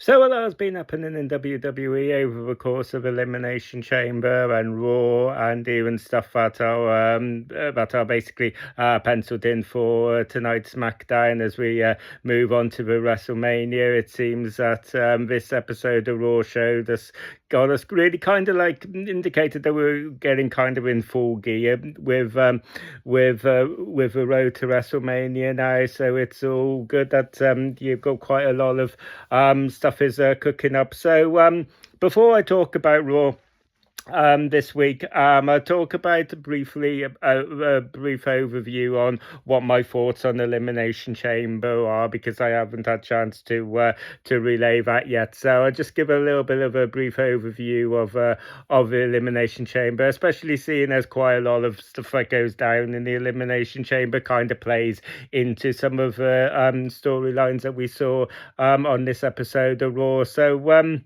So a lot has been happening in WWE over the course of Elimination Chamber and Raw, and even stuff that are basically penciled in for tonight's SmackDown as we move on to the WrestleMania. It seems that this episode of Raw got us really kind of like indicated that we're getting kind of in full gear with the road to WrestleMania now. So it's all good that you've got quite a lot of stuff is cooking up. So before I talk about Raw this week, I'll talk about briefly a brief overview on what my thoughts on Elimination Chamber are, because I haven't had a chance to relay that yet. So I'll just give a little bit of a brief overview of the Elimination Chamber, especially seeing as quite a lot of stuff that goes down in the Elimination Chamber kind of plays into some of the storylines that we saw on this episode of Raw. So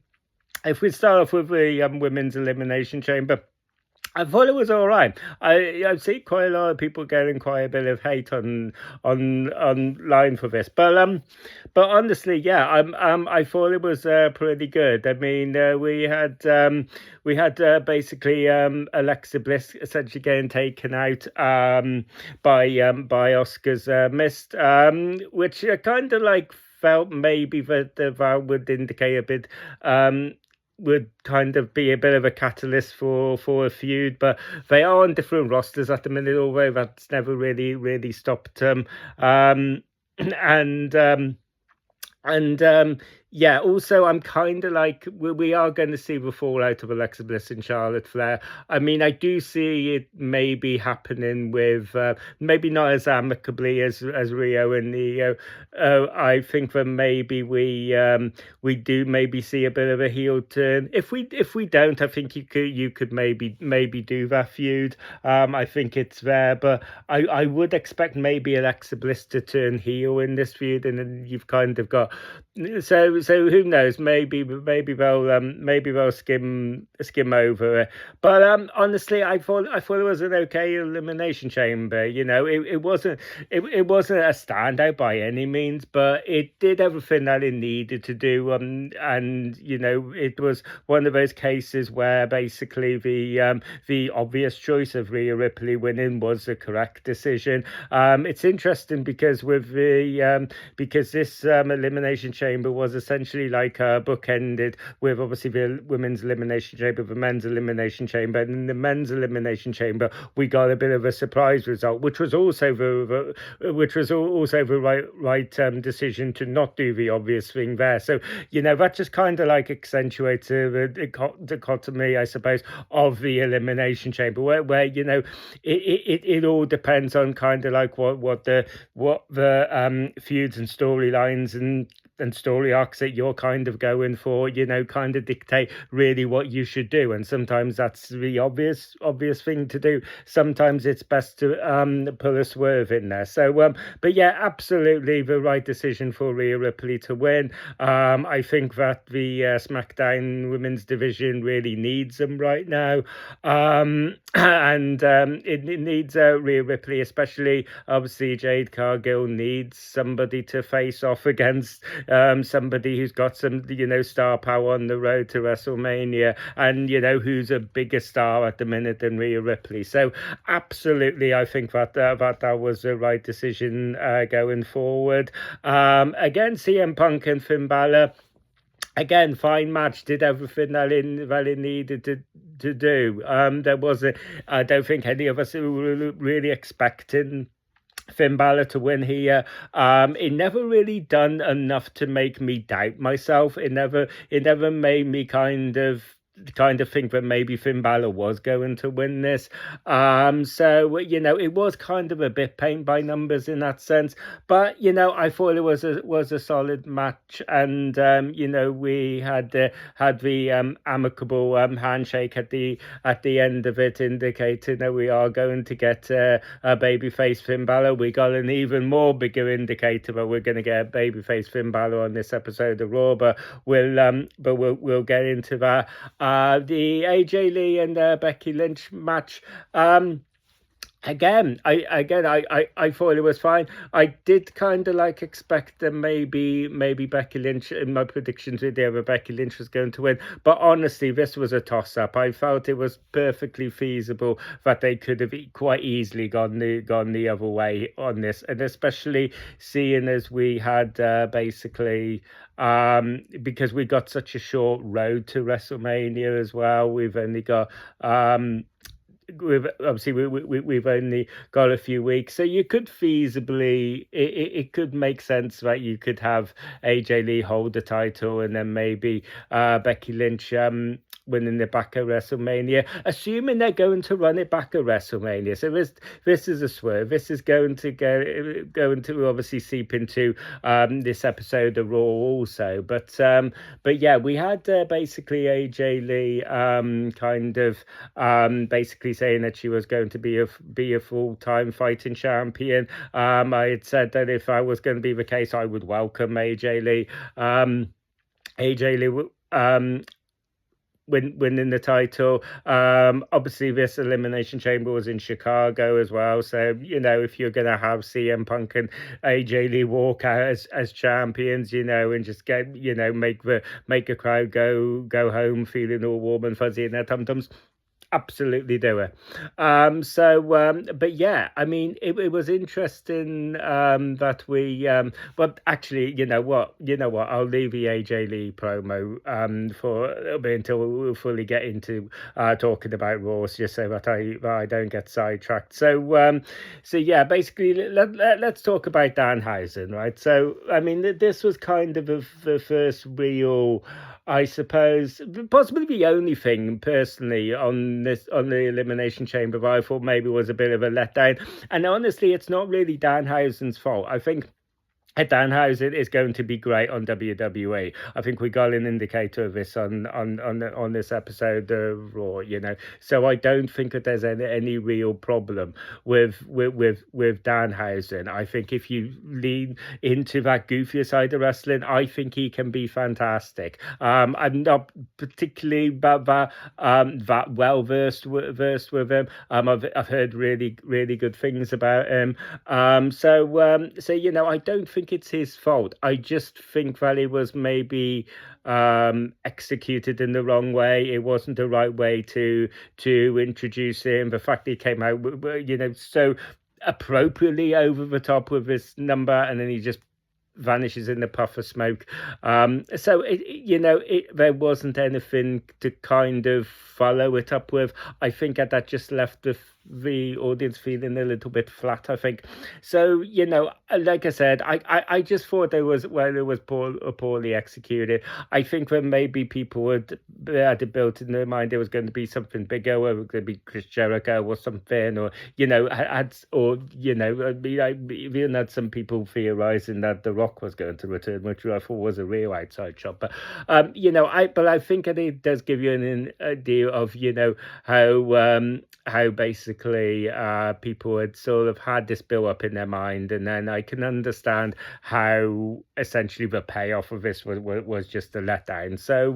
if we start off with the women's Elimination Chamber, I thought it was all right. I see quite a lot of people getting quite a bit of hate online for this, but honestly, yeah, I thought it was pretty good. I mean, we had basically Alexa Bliss essentially getting taken out by Oscar's Mist, which kind of like felt maybe that would indicate a bit would kind of be a bit of a catalyst for a feud, but they are on different rosters at the minute, although that's never really stopped them. Yeah, also I'm kind of like we are going to see the fallout of Alexa Bliss and Charlotte Flair. I mean, I do see it maybe happening with maybe not as amicably as Rio and Neo. I think that maybe we do maybe see a bit of a heel turn. If we don't, I think you could maybe do that feud. I think it's there, but I would expect maybe Alexa Bliss to turn heel in this feud, and then you've kind of got so who knows? Maybe they'll skim over it. But honestly, I thought it was an okay Elimination Chamber. You know, it wasn't a standout by any means, but it did everything that it needed to do. And you know, it was one of those cases where basically the obvious choice of Rhea Ripley winning was the correct decision. It's interesting because because this Elimination Chamber was essentially like bookended with obviously the women's Elimination Chamber, the men's Elimination Chamber, and in the men's Elimination Chamber we got a bit of a surprise result, which was also the right decision to not do the obvious thing there. So you know, that just kind of like accentuates the dichotomy, I suppose, of the Elimination Chamber, where you know it all depends on kind of like what the feuds and storylines and story arcs that you're kind of going for, you know, kind of dictate really what you should do. And sometimes that's the obvious thing to do. Sometimes it's best to pull a swerve in there. So but yeah, absolutely the right decision for Rhea Ripley to win. I think that the SmackDown women's division really needs them right now. And it needs Rhea Ripley, especially obviously Jade Cargill needs somebody to face off against, somebody who's got some, you know, star power on the road to WrestleMania, and you know who's a bigger star at the minute than Rhea Ripley. So absolutely, I think that was the right decision going forward. Again, CM Punk and Finn Balor. Again, fine match, did everything that it needed to do. I don't think any of us were really expecting Finn Balor to win here. It never really done enough to make me doubt myself. It never made me kind of think that maybe Finn Balor was going to win this. So you know, it was kind of a bit paint by numbers in that sense. But you know, I thought it was a solid match, and you know, we had the amicable handshake at the end of it, indicating that we are going to get a babyface Finn Balor. We got an even more bigger indicator that we're going to get a babyface Finn Balor on this episode of Raw. But we'll get into that. The AJ Lee and Becky Lynch match. I thought it was fine. I did kind of like expect that maybe Becky Lynch in my predictions with the other Becky Lynch was going to win, but honestly, this was a toss up. I felt it was perfectly feasible that they could have quite easily gone the other way on this, and especially seeing as we had basically because we got such a short road to WrestleMania as well. We've only got we've obviously we've only got a few weeks, so you could feasibly it could make sense that you could have AJ Lee hold the title and then maybe Becky Lynch winning it back at WrestleMania, assuming they're going to run it back at WrestleMania. So this is a swerve. This is going to obviously seep into this episode of Raw also. But yeah, we had basically AJ Lee kind of basically saying that she was going to be a full-time fighting champion. I had said that if I was going to be the case, I would welcome AJ Lee. AJ Lee winning the title. Obviously, this Elimination Chamber was in Chicago as well. So, if you're going to have CM Punk and AJ Lee walk out as champions, and just get, make a crowd go home feeling all warm and fuzzy in their tum-tums, absolutely do it. But yeah, I mean, it was interesting that we but actually, I'll leave the AJ Lee promo for a little bit until we'll fully get into talking about Raw, just so that I don't get sidetracked. So yeah, basically let's talk about Danhausen, right? So I mean, this was kind of the first real, I suppose, possibly the only thing personally on the Elimination Chamber I thought maybe was a bit of a letdown. And honestly, it's not really Danhausen's fault. I think Danhausen is going to be great on WWE. I think we got an indicator of this on this episode of Raw. So I don't think that there's any real problem with Danhausen. I think if you lean into that goofier side of wrestling, I think he can be fantastic. I'm not particularly that well versed with him. I've heard really good things about him. I don't think it's his fault. I just think that it was maybe executed in the wrong way. It wasn't the right way to introduce him. The fact he came out, so appropriately over the top with this number, and then he just vanishes in the puff of smoke. There wasn't anything to kind of follow it up with. I think that just left the audience feeling a little bit flat, I think. So, like I said, I just thought it was poorly executed. I think that maybe people had built in their mind there was going to be something bigger, where it was going to be Chris Jericho or something, or, even had some people theorizing that The Rock was going to return, which I thought was a real outside shot. But, I think that it does give you an idea of, how basically people had sort of had this build up in their mind, and then I can understand how essentially the payoff of this was just a letdown. So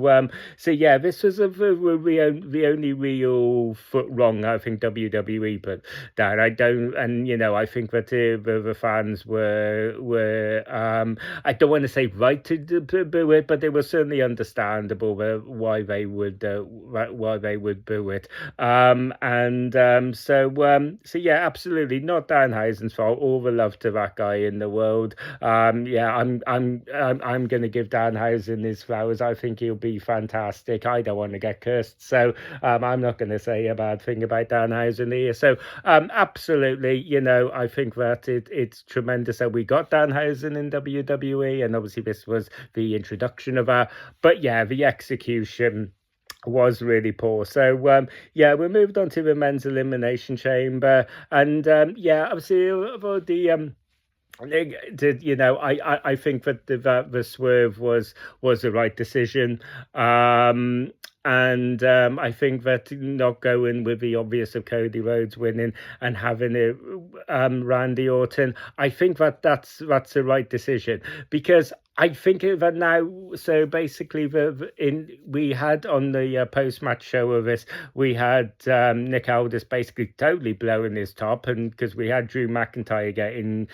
yeah, this was the only real foot wrong I think WWE put down. I don't, and I think that the fans were I don't want to say right to boo it, but it was certainly understandable why they would boo it. So yeah, absolutely not Danhausen's fault. All the love to that guy in the world. I'm going to give Danhausen his flowers. I think he'll be fantastic. I don't want to get cursed, so I'm not going to say a bad thing about Danhausen here. So absolutely, I think that it's tremendous that we got Danhausen in WWE, and obviously this was the introduction of her. But yeah, the execution was really poor. So we moved on to the men's Elimination Chamber, and obviously the I think that the swerve was the right decision. and I think that not going with the obvious of Cody Rhodes winning and having it Randy Orton, I think that that's the right decision, because I think that now. So basically, we had on the post match show of this, we had Nick Aldis basically totally blowing his top, and because we had Drew McIntyre getting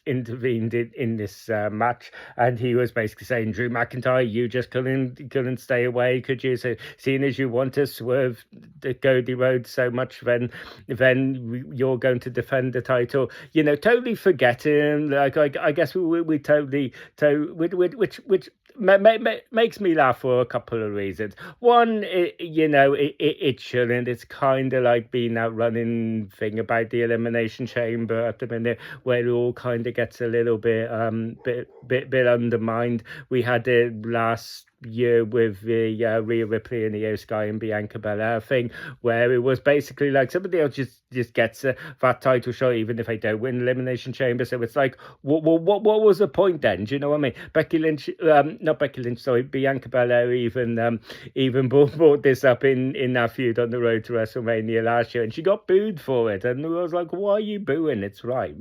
intervened in this match, and he was basically saying, Drew McIntyre, you just couldn't stay away, could you? So seeing as you want to swerve the Cody Rhodes so much, then you're going to defend the title. Totally forgetting. Like I guess we totally which makes me laugh for a couple of reasons. One, it shouldn't. It's kind of like being that running thing about the Elimination Chamber at the minute, where it all kind of gets a little bit undermined. We had it last year with the Rhea Ripley and Io Sky and Bianca Belair thing, where it was basically like somebody else just gets that title shot even if they don't win Elimination Chamber. So it's like, what was the point then? Do you know what I mean? Becky Lynch, not Becky Lynch, sorry, Bianca Belair even brought this up in that feud on the road to WrestleMania last year, and she got booed for it, and I was like, why are you booing? It's right,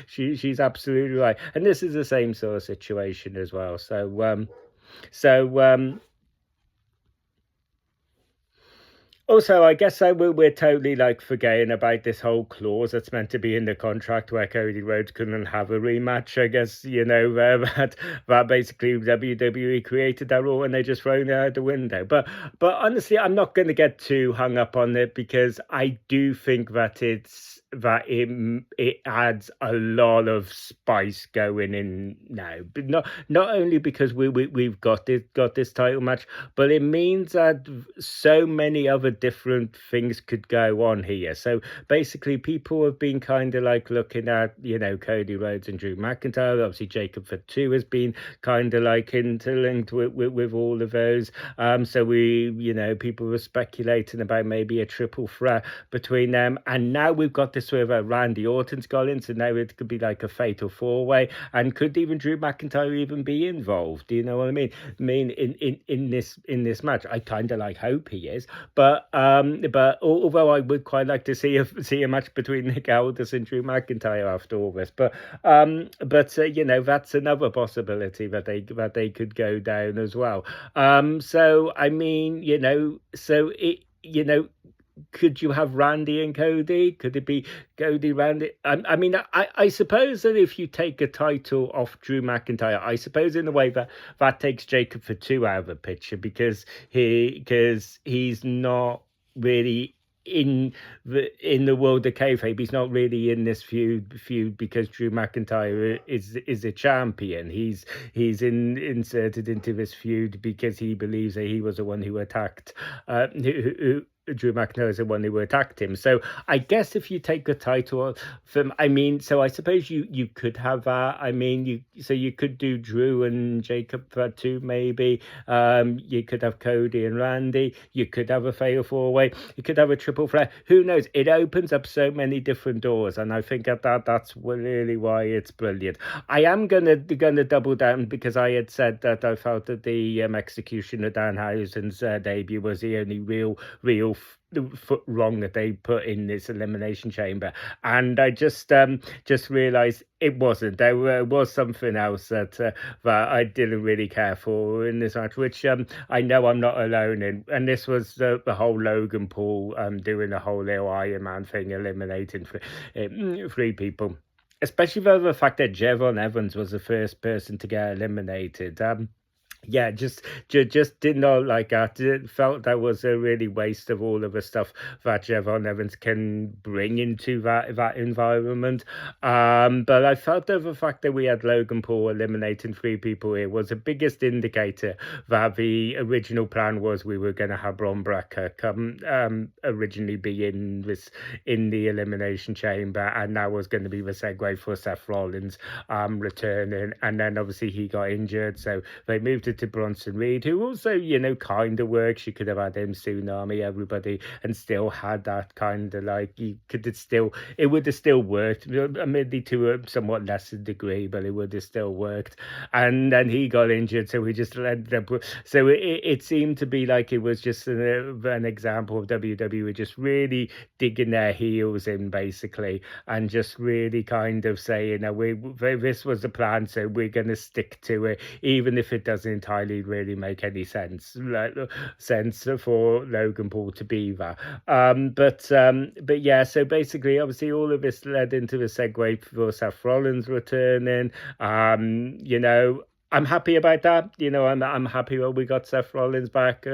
she's absolutely right, and this is the same sort of situation as well. So also, I guess we're totally like forgetting about this whole clause that's meant to be in the contract where Cody Rhodes couldn't have a rematch. I guess that basically WWE created that rule and they just thrown it out the window. But honestly, I'm not going to get too hung up on it, because I do think that it adds a lot of spice going in now. But not only because we've got this title match, but it means that so many other different things could go on here. So basically, people have been kind of like looking at Cody Rhodes and Drew McIntyre. Obviously, Jacob Fatu has been kind of like interlinked with all of those. So people were speculating about maybe a triple threat between them, and now we've got this with Randy Orton's got in, so now it could be like a fatal four-way, and could even Drew McIntyre even be involved? Do you know what I mean? In this match, I kind of like hope he is, but although I would quite like to see a match between Nick Aldis and Drew McIntyre after all this, but that's another possibility that they could go down as well. So I mean, could you have Randy and Cody? Could it be Cody, Randy? I mean, I suppose that if you take a title off Drew McIntyre, I suppose in a way that takes Jacob Fatu out of the picture, because he's not really in the world of kayfabe. He's not really in this feud because Drew McIntyre is a champion. He's inserted into this feud because he believes that he was the one who attacked Drew McIntyre is the one who attacked him. So I guess if you take the title from, so I suppose you could have that. You could do Drew and Jacob too, maybe. You could have Cody and Randy. You could have a fatal four-way. You could have a triple threat. Who knows? It opens up so many different doors, and I think that's really why it's brilliant. I am gonna double down, because I had said that I felt that the execution of Danhausen's debut was the only real foot wrong that they put in this Elimination Chamber, and I just realized it wasn't. There was something else that I didn't really care for in this match, which I know I'm not alone in, and this was the whole Logan Paul doing the whole little Iron Man thing, eliminating three people, especially for the fact that Javon Evans was the first person to get eliminated. Yeah, just did not like that. Felt that was a really waste of all of the stuff that Javon Evans can bring into that environment. But I felt that the fact that we had Logan Paul eliminating three people here was the biggest indicator that the original plan was we were going to have Bron Breakker come originally be in the Elimination Chamber, and that was going to be the segue for Seth Rollins returning, and then obviously he got injured, so they moved to to Bronson Reed, who also, you know, kind of works. You could have had him, Tsunami, everybody, and still had that kind of like, you could have still, it would have still worked, maybe to a somewhat lesser degree, but it would have still worked. And then he got injured, so we just ended up. So it seemed to be like it was just an example of WWE just really digging their heels in, basically, and just really kind of saying, this was the plan, so we're going to stick to it, even if it doesn't entirely really make any sense, sense for Logan Paul to be that. But yeah, so basically, obviously, all of this led into a segue for Seth Rollins returning. You know, I'm happy about that. You know, I'm happy that we got Seth Rollins back. You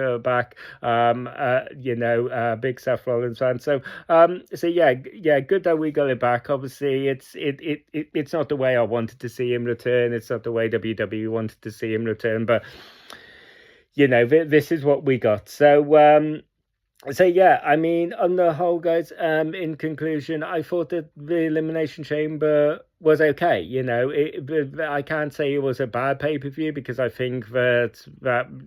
know, big Seth Rollins fan. So yeah, good that we got it back. Obviously, it's not the way I wanted to see him return. It's not the way WWE wanted to see him return. But you know, this is what we got. So yeah, I mean, on the whole, guys, in conclusion, I thought that the Elimination Chamber was okay. You know, I can't say it was a bad pay-per-view, because I think that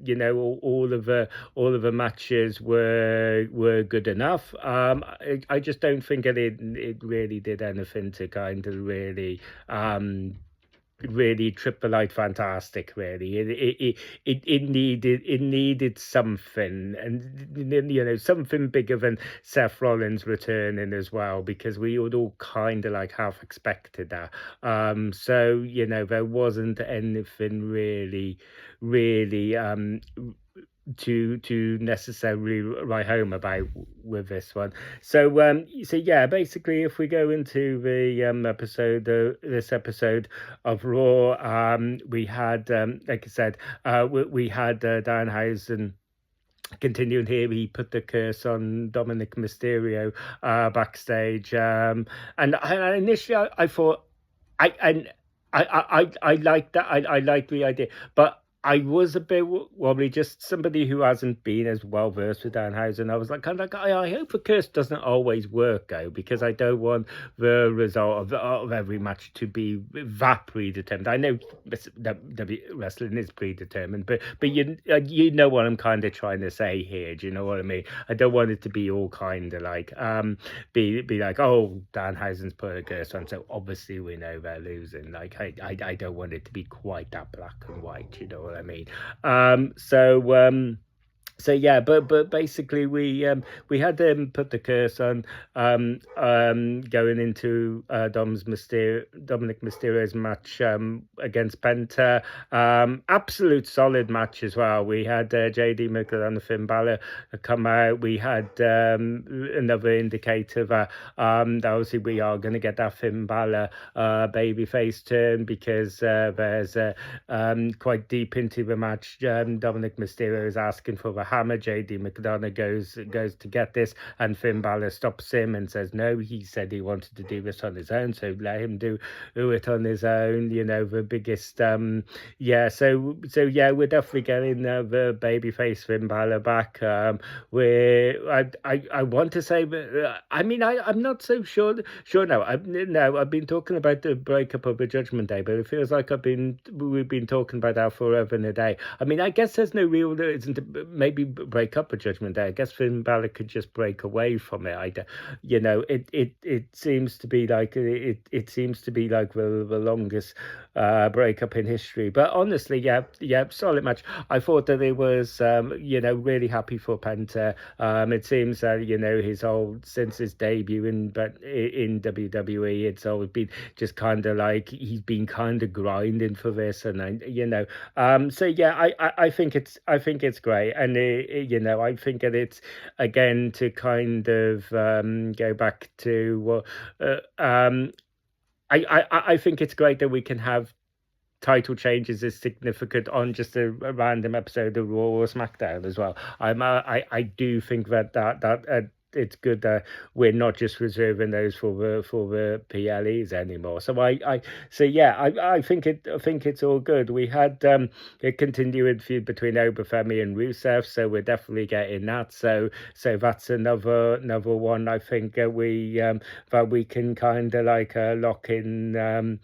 you know, all of the matches were good enough. I just don't think it really did anything to kind of really triple light fantastic. Really, it needed something, and you know, something bigger than Seth Rollins returning as well, because we would all kind of like half expected that. So you know, there wasn't anything really to necessarily write home about with this one. So yeah, basically, if we go into the this episode of Raw, we had, like I said, we had Danhausen continuing here. He put the curse on Dominic Mysterio backstage, and initially I thought I liked that. I liked the idea, but I was a bit wobbly, just somebody who hasn't been as well versed with Danhausen. I was like, kind of like, I hope the curse doesn't always work out, because I don't want the result of every match to be that predetermined. I know wrestling is predetermined, but you know what I'm kind of trying to say here. Do you know what I mean? I don't want it to be all kind of like be like, oh, Danhausen's put a curse on, so obviously we know they're losing. Like I don't want it to be quite that black and white. You know what I mean? So yeah, but basically we had them put the curse on going into Dominic Mysterio's match against Penta. Absolute solid match as well. We had JD McDonagh and Finn Balor come out. We had another indicator that obviously we are going to get that Finn Balor babyface turn, because there's quite deep into the match, Dominic Mysterio is asking for the hammer. JD McDonagh goes to get this, and Finn Balor stops him and says no, he said he wanted to do this on his own, so let him do it on his own. You know, the biggest yeah, so yeah, we're definitely getting the babyface Finn Balor back. Where I want to say, but I mean, I'm not so sure now. I've been talking about the breakup of the Judgment Day, but it feels like we've been talking about that forever and a day. I mean, I guess there's no real reason to maybe break up a Judgment Day. I guess Finn Balor could just break away from it. You know, it seems to be like it seems to be like the longest breakup in history. But honestly, yeah, solid match. I thought that it was you know, really happy for Penta. It seems that, you know, since his debut in WWE, it's always been just kind of like he's been kind of grinding for this, and you know, so yeah, I think it's great, and you know, I think that it's, again, to kind of go back to I think it's great that we can have title changes is significant on just a random episode of Raw or SmackDown as well. I do think that it's good that we're not just reserving those for the PLEs anymore. So I think it's all good. We had a continuing feud between Obafemi and Rusev, so we're definitely getting that. So that's another one, I think, that we can kind of like lock in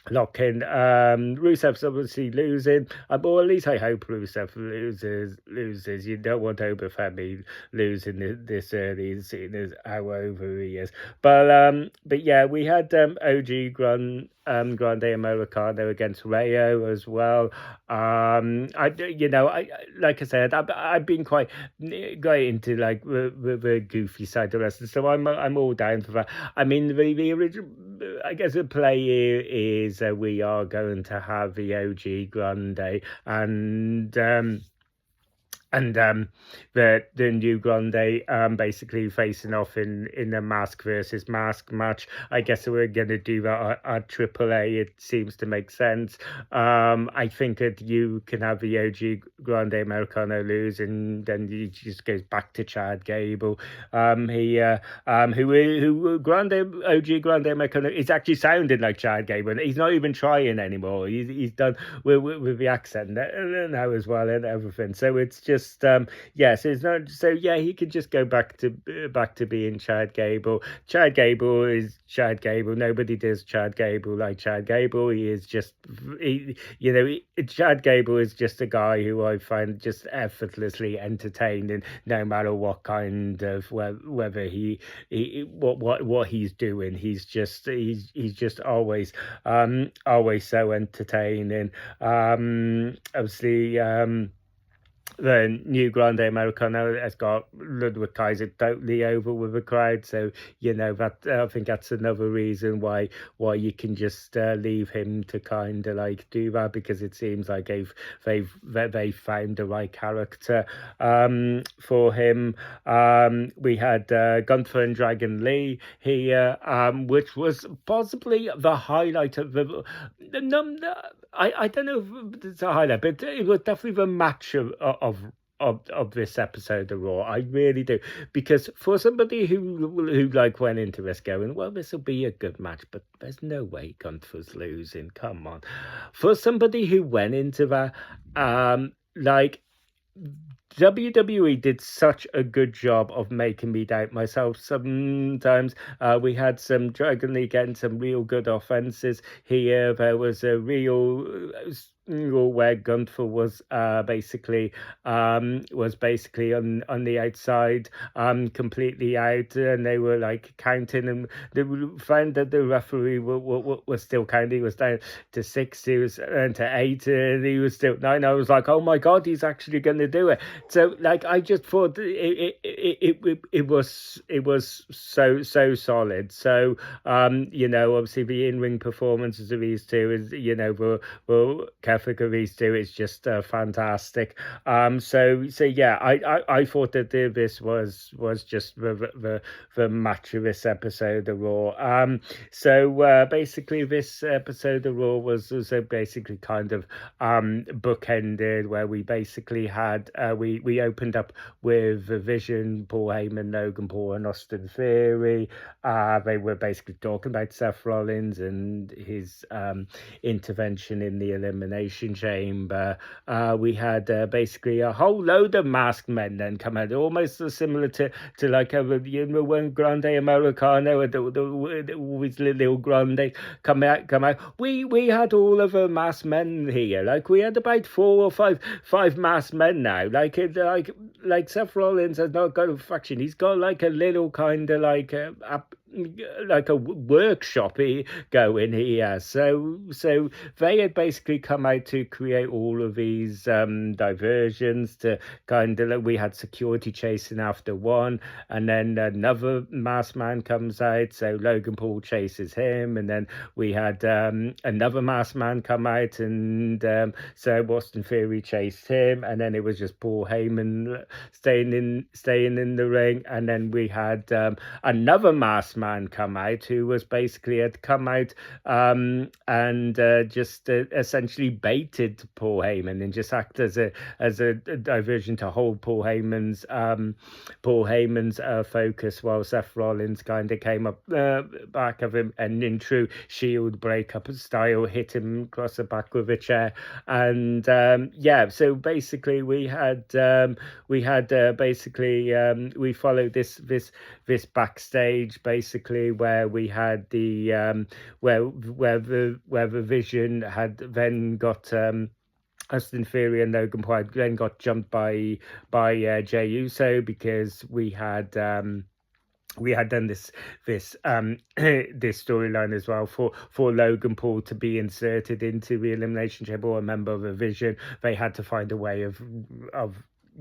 lock in. Rusev's obviously losing, or at least I hope Rusev loses. You don't want Obafemi losing this early, seeing as how over he is. But yeah, we had Grande Americano against Rayo as well. I like I said, I've been quite into like the goofy side of wrestling, so I'm all down for that. I mean, the original, I guess the play here is we are going to have the OG Grande and the new Grande basically facing off in the mask versus mask match. I guess we're going to do that at AAA. It seems to make sense. I think that you can have the OG Grande Americano lose, and then he just goes back to Chad Gable. Who OG Grande Americano is actually sounding like Chad Gable. He's not even trying anymore. He's done with the accent now as well and everything. So it's just yes, it's not. So yeah, he could just go back to being Chad Gable. Chad Gable is Chad Gable. Nobody does Chad Gable like Chad Gable. He is just Chad Gable is just a guy who I find just effortlessly entertaining, no matter what kind of whether what he's doing. He's just always so entertaining. Obviously. The new Grande Americano has got Ludwig Kaiser totally over with the crowd, so that I think that's another reason why you can just leave him to kind of like do that, because it seems like they found the right character for him. We had Gunther and Dragon Lee here, which was possibly the highlight of the. I don't know if it's a highlight, but it was definitely the match of this episode of Raw. I really do, because for somebody who like went into this going, well, this will be a good match, but there's no way Gunther's losing. Come on, for somebody who went into that, like. WWE did such a good job of making me doubt myself sometimes. We had some Dragon League getting some real good offenses here. There was a real where Gunther was basically on the outside, completely out, and they were like counting, and they found that the referee was still counting. He was down to 6, he was to 8, and he was still 9. I was like, oh my god, he's actually going to do it. So like I just thought it was so solid. So obviously the in-ring performances of these two is were Catholic of these two is just fantastic. So yeah, I thought that this was just the match of this episode of Raw. So basically this episode of Raw was basically kind of bookended, where we basically had we opened up with Vision, Paul Heyman, Logan Paul, and Austin Theory. They were basically talking about Seth Rollins and his intervention in the Elimination Chamber. We had basically a whole load of masked men then come out, almost similar to like when Grande Americano and always little Grande come out. We had all of the masked men here. Like we had about 4 or 5 masked men now. Like Seth Rollins has not got a faction. He's got like a little kind of like a workshop going here. So they had basically come out to create all of these diversions to kind of, we had security chasing after one, and then another masked man comes out, so Logan Paul chases him, and then we had another masked man come out, and so Austin Theory chased him, and then it was just Paul Heyman staying in the ring, and then we had another masked man come out who was basically had come out and just essentially baited Paul Heyman and just act as a diversion to hold Paul Heyman's focus, while Seth Rollins kind of came up back of him and in true Shield breakup style hit him across the back with a chair. And so basically we basically we followed this backstage basically basically where we had the where the Vision had then got Austin Theory and Logan Paul then got jumped by Jey Uso, because we had done this this storyline as well for Logan Paul to be inserted into the Elimination Chamber, or a member of the Vision. They had to find a way of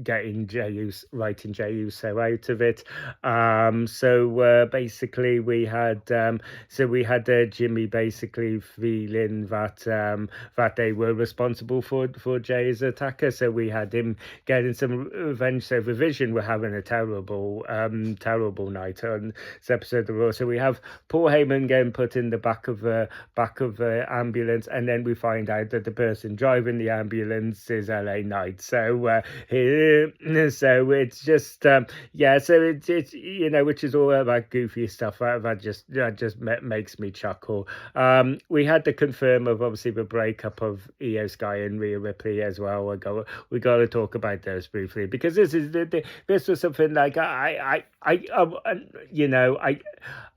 getting writing Jey Uso out of it. So basically we had Jimmy basically feeling that they were responsible for Jey's attacker, so we had him getting some revenge. So the Vision were having a terrible night on this episode of Raw. So we have Paul Heyman getting put in the back of the ambulance, and then we find out that the person driving the ambulance is LA Knight. So so it's just so it's which is all about goofy stuff that just makes me chuckle. We had the confirm of obviously the breakup of Io Sky and Rhea Ripley as well. We got to talk about those briefly, because this was something like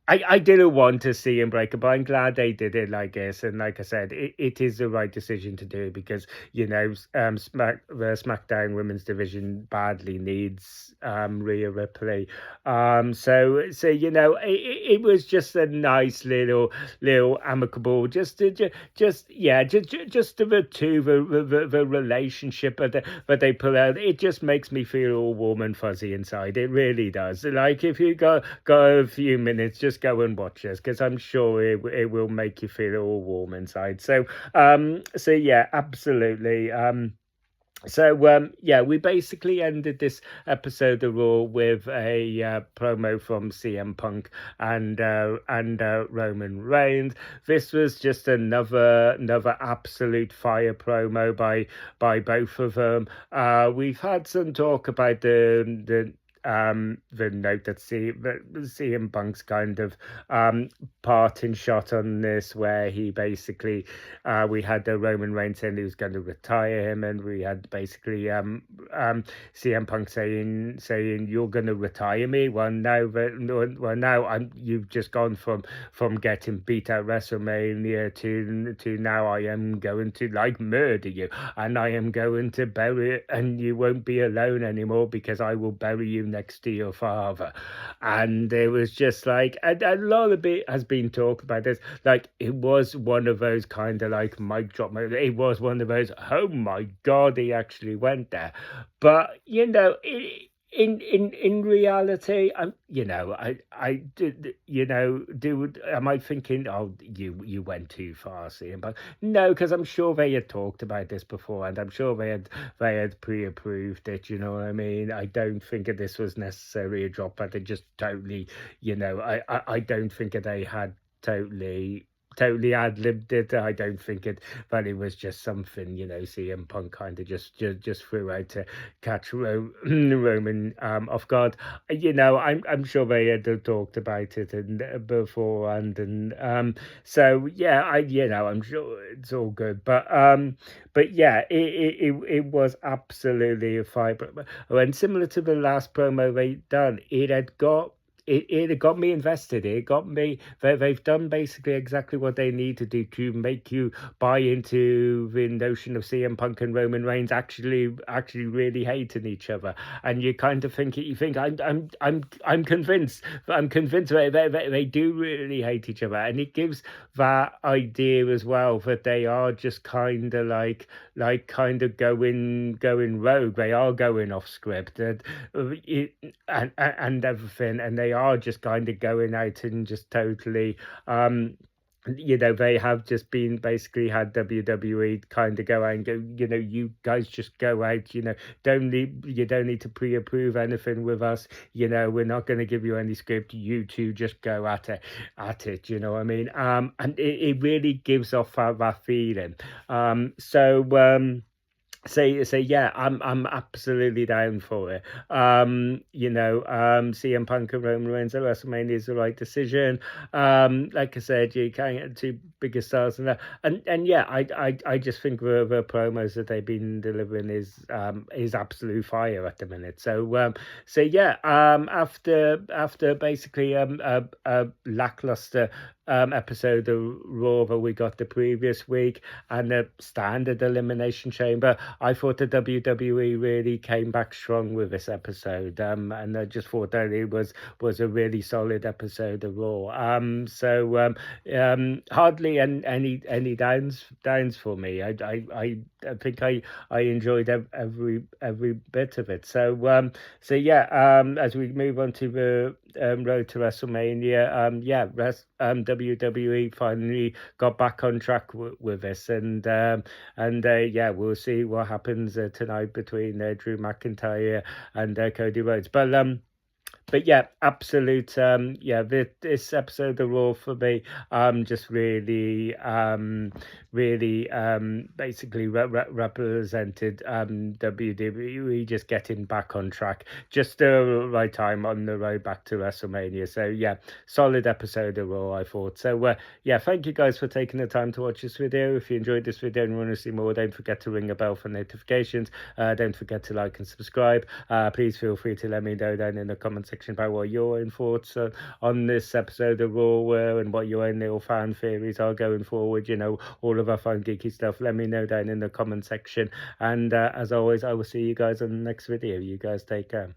I didn't want to see him break up, but I'm glad they did it like this. And like I said, it is the right decision to do, because the SmackDown Women's Division badly needs Rhea Ripley. So it was just a nice little amicable, just the two, the relationship that they pull out. It just makes me feel all warm and fuzzy inside. It really does. Like, if you go a few minutes, just go and watch this, because I'm sure it will make you feel all warm inside. So yeah, absolutely. We basically ended this episode of Raw with a promo from CM Punk and Roman Reigns. This was just another absolute fire promo by both of them. We've had some talk about the note that CM Punk's kind of parting shot on this, where he basically we had the Roman Reigns saying he was going to retire him, and we had basically CM Punk saying you're going to retire me. Now you've just gone from getting beat at WrestleMania to now I am going to murder you, and I am going to bury, and you won't be alone anymore, because I will bury you next to your father. And it was just like a lot of it has been talked about this. Like, it was one of those kind of like mic drop moments. It was one of those, oh my god, he actually went there. But in reality, am I thinking, oh, you went too far, CM Punk? No, because I'm sure they had talked about this before, and I'm sure they had pre-approved it. You know what I mean? I don't think that this was necessarily a drop, but they just totally, I don't think that they had totally ad-libbed it. I don't think that it was just something, CM Punk kind of just threw out to catch Roman off guard. I'm sure they had talked about it beforehand, and so yeah, I'm sure it's all good. But yeah, it was absolutely a fiber, and similar to the last promo they done, it had got me invested. It got me. They've done basically exactly what they need to do to make you buy into the notion of CM Punk and Roman Reigns actually really hating each other. And you kind of think I'm convinced. I'm convinced they do really hate each other, and it gives that idea as well that they are just kind of like kind of going rogue. They are going off script and everything, and they are just kind of going out and just totally they have just been basically had WWE kind of go out and go, you guys just go out, you don't need to pre-approve anything with us, we're not going to give you any script, you two just go at it, you know what I mean? And it really gives off that feeling. So yeah, I'm absolutely down for it. CM Punk and Roman Reigns at WrestleMania is the right decision. Like I said, you can't get two bigger stars than that. And yeah, I just think the promos that they've been delivering is absolute fire at the minute. So yeah, after basically a lackluster episode of Raw that we got the previous week and a standard Elimination Chamber, I thought the WWE really came back strong with this episode, and I just thought that it was a really solid episode of Raw. Hardly any downs for me. I think I enjoyed every bit of it. So yeah, as we move on to the road to WrestleMania, WWE finally got back on track with this, and yeah, we'll see what happens tonight between Drew McIntyre and Cody Rhodes. But yeah, absolute. Yeah, this episode of Raw for me, just really, basically represented WWE just getting back on track, just the right time on the road back to WrestleMania. So yeah, solid episode of Raw, I thought. So yeah, thank you guys for taking the time to watch this video. If you enjoyed this video and want to see more, don't forget to ring a bell for notifications. Don't forget to like and subscribe. Please feel free to let me know down in the comment section about what your own thoughts on this episode of Raw were and what your own little fan theories are going forward. All of our fun geeky stuff. Let me know down in the comment section. And as always, I will see you guys on the next video. You guys take care.